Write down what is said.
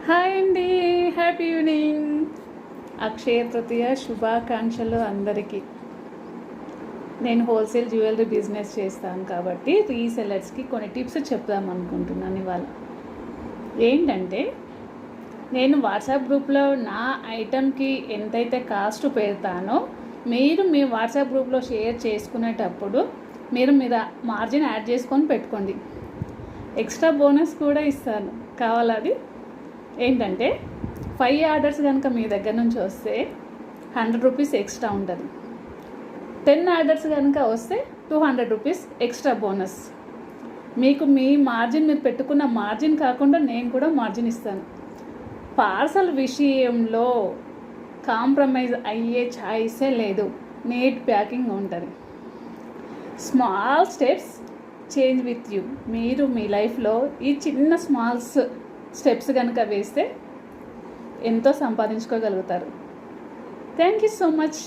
Hi అండి, happy evening. Akshaya Tritiya శుభాకాంక్షలు అందరికీ. నేను హోల్సేల్ జ్యువెలరీ బిజినెస్ చేస్తాను కాబట్టి రీసెలర్స్కి కొన్ని టిప్స్ చెప్దాం అనుకుంటున్నాను ఇవాళ. ఏంటంటే, నేను వాట్సాప్ గ్రూప్లో నా ఐటెంకి ఎంతైతే కాస్ట్ పెడతానో మీరు మీ వాట్సాప్ గ్రూప్లో షేర్ చేసుకునేటప్పుడు మీరు మార్జిన్ యాడ్ చేసుకొని పెట్టుకోండి. ఎక్స్ట్రా బోనస్ కూడా ఇస్తాను, కావాలది. ఏంటంటే 5 ఆర్డర్స్ కనుక మీ దగ్గర నుంచి వస్తే 100 రూపీస్ ఎక్స్ట్రా ఉంటుంది. 10 ఆర్డర్స్ కనుక వస్తే 200 రూపీస్ ఎక్స్ట్రా బోనస్. మీకు మీ మార్జిన్, మీరు పెట్టుకున్న మార్జిన్ కాకుండా నేను కూడా మార్జిన్ ఇస్తాను. పార్సల్ విషయంలో కాంప్రమైజ్ అయ్యే ఛాయిసే లేదు. నీట్ ప్యాకింగ్ ఉంటుంది. Small steps change with you. మీరు మీ లైఫ్లో ఈ చిన్న స్టెప్స్ కనుక వేస్తే ఎంతో సంపాదించుకోగలుగుతారు. Thank you so much.